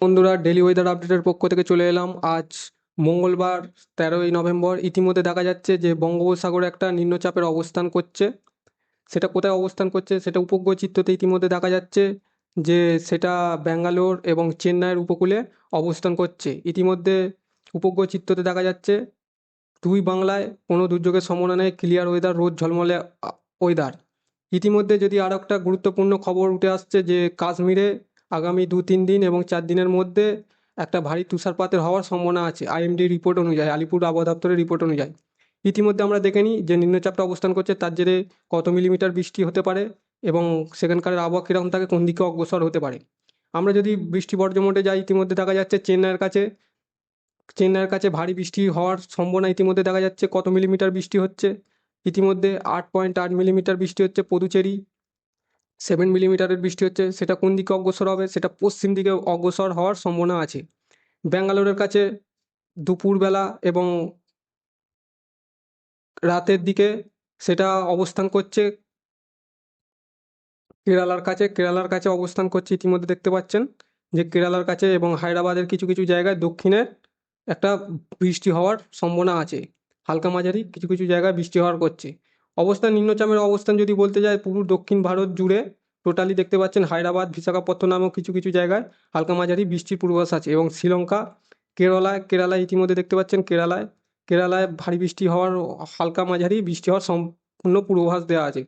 বন্ধুরা, daily weather আপডেটের পক্ষ থেকে চলে এলাম। আজ মঙ্গলবার 13ই নভেম্বর। ইতিমধ্যে দেখা যাচ্ছে যে বঙ্গোপসাগরে একটা নিম্নচাপের অবস্থান করছে। সেটা কোথায় অবস্থান করছে সেটা উপগ্রহ চিত্রতে ইতিমধ্যে দেখা যাচ্ছে যে সেটা ব্যাঙ্গালোর এবং চেন্নাইয়ের উপকূলে অবস্থান করছে। ইতিমধ্যে উপগ্রহ চিত্রতে দেখা যাচ্ছে দুই বাংলায় কোনো দুর্যোগের সম্ভাবনা নেই, ক্লিয়ার ওয়েদার, রোদ ঝলমলে ওয়েদার। ইতিমধ্যে যদি আরও একটা গুরুত্বপূর্ণ খবর উঠে আসছে যে কাশ্মীরে আগামী 2-3 দিন এবং 4 দিনের মধ্যে একটা ভারী তুষারপাতের হওয়ার সম্ভাবনা আছে আইএমডি রিপোর্ট অনুযায়ী, আলিপুর আবহাওয়া দপ্তরের রিপোর্ট অনুযায়ী। ইতিমধ্যে আমরা দেখে নিই যে নিম্নচাপটা অবস্থান করছে, তার জেরে কত মিলিমিটার বৃষ্টি হতে পারে এবং সেখানকার আবহাওয়া কীরকম থাকে, কোন দিকে অগ্রসর হতে পারে। আমরা যদি বৃষ্টি পর্যমোটে যাই, ইতিমধ্যে দেখা যাচ্ছে চেন্নাইয়ের কাছে ভারী বৃষ্টি হওয়ার সম্ভাবনা ইতিমধ্যে দেখা যাচ্ছে। কত মিলিমিটার বৃষ্টি হচ্ছে? ইতিমধ্যে 8.8 মিলিমিটার বৃষ্টি হচ্ছে। পদুচেরি 7 মিলিমিটারের বৃষ্টি হচ্ছে। সেটা কোন দিকে অগ্রসর হবে? সেটা পশ্চিম দিকে অগ্রসর হওয়ার সম্ভাবনা আছে। ব্যাঙ্গালোরের কাছে দুপুরবেলা এবং রাতের দিকে সেটা অবস্থান করছে কেরালার কাছে অবস্থান করছে। ইতিমধ্যে দেখতে পাচ্ছেন যে কেরালার কাছে এবং হায়দ্রাবাদের কিছু কিছু জায়গায় দক্ষিণে একটা বৃষ্টি হওয়ার সম্ভাবনা আছে। হালকা মাঝারি কিছু কিছু জায়গায় বৃষ্টি হওয়ার করছে। নিম্নচাপের অবস্থান যদি বলতে যায়, পুরো দক্ষিণ ভারত জুড়ে টোটালি দেখতে পাচ্ছেন হায়দ্রাবাদ, বিশাখাপত্তনমও কিছু কিছু জায়গায় হালকা মাঝারি বৃষ্টির পূর্বাভাস আছে। এবং শ্রীলঙ্কা, কেরালায় ইতিমধ্যে দেখতে পাচ্ছেন কেরালায় ভারী বৃষ্টি হওয়ার, হালকা মাঝারি বৃষ্টি হওয়ার সম্পূর্ণ পূর্বাভাস দেওয়া আছে।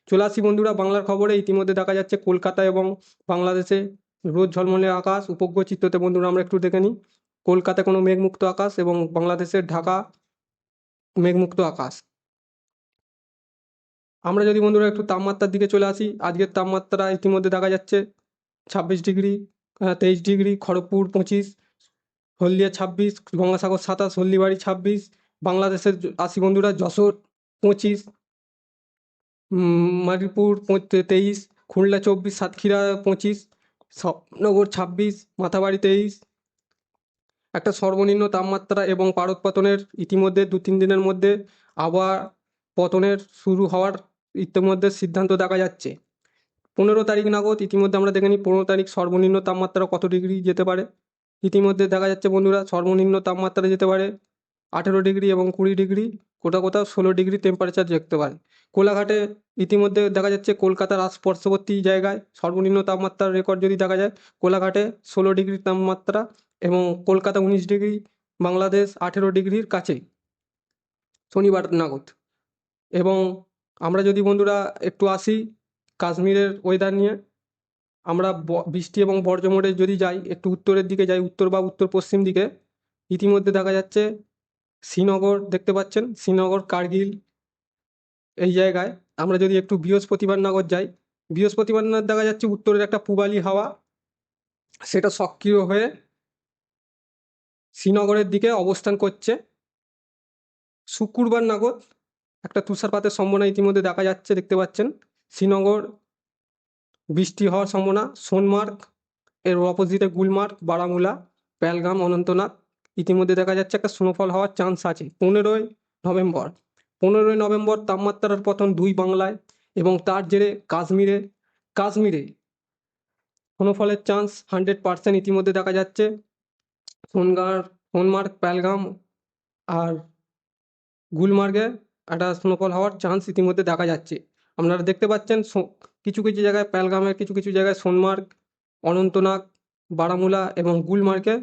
চলে আসি বন্ধুরা বাংলার খবরে। ইতিমধ্যে দেখা যাচ্ছে কলকাতা এবং বাংলাদেশে রোদ ঝলমলে আকাশ। উপগ্রহ চিত্রতে বন্ধুরা আমরা একটু দেখে নিই। কলকাতায় কোনো মেঘমুক্ত আকাশ এবং বাংলাদেশের ঢাকা মেঘমুক্ত আকাশ। আমরা যদি বন্ধুরা একটু তাপমাত্রার দিকে চলে আসি, আজকের তাপমাত্রা ইতিমধ্যে দেখা যাচ্ছে 26 ডিগ্রি, 23 ডিগ্রি, খড়গপুর 25, হলদিয়া 26, গঙ্গাসাগর 27, হলদিবাড়ি 26। বাংলাদেশের আসি বন্ধুরা, যশোর 25, মারিপুর 23, খুলনা 24, সাতক্ষীরা 25, নগর 26, মাথাবাড়ি 23। একটা সর্বনিম্ন তাপমাত্রা এবং পারদ পতনের ইতিমধ্যে 2-3 দিনের মধ্যে আবহাওয়া পতনের শুরু হওয়ার ইতিমধ্যে সিদ্ধান্ত দেখা যাচ্ছে। 15 তারিখ নাগাদ ইতিমধ্যে আমরা দেখে নিই 15 তারিখ সর্বনিম্ন তাপমাত্রা কত ডিগ্রি যেতে পারে। ইতিমধ্যে দেখা যাচ্ছে বন্ধুরা সর্বনিম্ন তাপমাত্রা যেতে পারে 18 ডিগ্রি এবং 20 ডিগ্রি, কোথাও কোথাও 16 ডিগ্রি টেম্পারেচার দেখতে পারে। কোলাঘাটে ইতিমধ্যে দেখা যাচ্ছে কলকাতার পার্শ্ববর্তী জায়গায় সর্বনিম্ন তাপমাত্রার রেকর্ড যদি দেখা যায়, কোলাঘাটে 16 ডিগ্রি তাপমাত্রা এবং কলকাতা 19 ডিগ্রি, বাংলাদেশ 18 ডিগ্রির কাছে শনিবার নাগাদ। এবং আমরা যদি বন্ধুরা একটু আসি কাশ্মীরের ওয়েদার নিয়ে, আমরা বৃষ্টি এবং বর্জ্যমোড়ে যদি যাই, একটু উত্তরের দিকে যাই, উত্তর বা উত্তর পশ্চিম দিকে, ইতিমধ্যে দেখা যাচ্ছে শ্রীনগর দেখতে পাচ্ছেন, শ্রীনগর, কার্গিল এই জায়গায়। আমরা যদি একটু বৃহস্পতিবার নাগাদ যাই, বৃহস্পতিবার নাগাদ দেখা যাচ্ছে উত্তরের একটা পূবালি হাওয়া সেটা সক্রিয় হয়ে শ্রীনগরের দিকে অবস্থান করছে। শুক্রবার নাগাদ একটা তুষারপাতের সম্ভাবনা ইতিমধ্যে দেখা যাচ্ছে, দেখতে পাচ্ছেন শ্রীনগর বৃষ্টি হওয়ার সম্ভাবনা। সোনমার্গ এর অপোজিটে গুলমার্গ, বারামুলা, পেহেলগাম, অনন্তনাগ ইতিমধ্যে দেখা যাচ্ছে একটা স্নোফল হওয়ার চান্স আছে। 15ই নভেম্বর তাপমাত্রার পতন দুই বাংলায় এবং তার জেরে কাশ্মীরে স্নোফলের চান্স 100% ইতিমধ্যে দেখা যাচ্ছে। সোনমার্গ, পেহেলগাম আর গুলমার্গে একটা স্নোফল হওয়ার চান্স ইতিমধ্যে দেখা যাচ্ছে। আপনারা দেখতে পাচ্ছেন কিছু কিছু জায়গায় পেহেলগামের, কিছু কিছু জায়গায় সোনমার্গ, অনন্তনাগ, বারামুলা এবং গুলমার্গে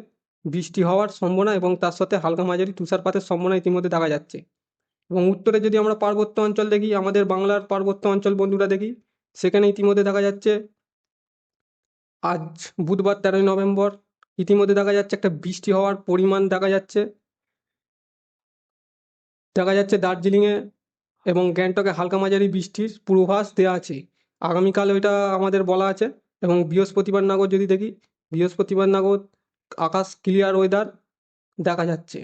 বৃষ্টি হওয়ার সম্ভাবনা এবং তার সাথে হালকা মাঝারি তুষারপাতের সম্ভাবনা ইতিমধ্যে দেখা যাচ্ছে। এবং উত্তরে যদি আমরা পার্বত্য অঞ্চল দেখি, আমাদের বাংলার পার্বত্য অঞ্চল বন্ধুরা দেখি, সেখানে ইতিমধ্যে দেখা যাচ্ছে আজ বুধবার 13ই নভেম্বর ইতিমধ্যে দেখা যাচ্ছে একটা বৃষ্টি হওয়ার পরিমাণ দেখা যাচ্ছে দার্জিলিংয়ে এবং গ্যাংটকে হালকা মাঝারি বৃষ্টির পূর্বাভাস দেওয়া আছে। আগামীকাল ওইটা আমাদের বলা আছে। এবং বৃহস্পতিবার নাগাদ যদি দেখি, বৃহস্পতিবার নাগাদ আকাশ ক্লিয়ার ওয়েদার দেখা যাচ্ছে।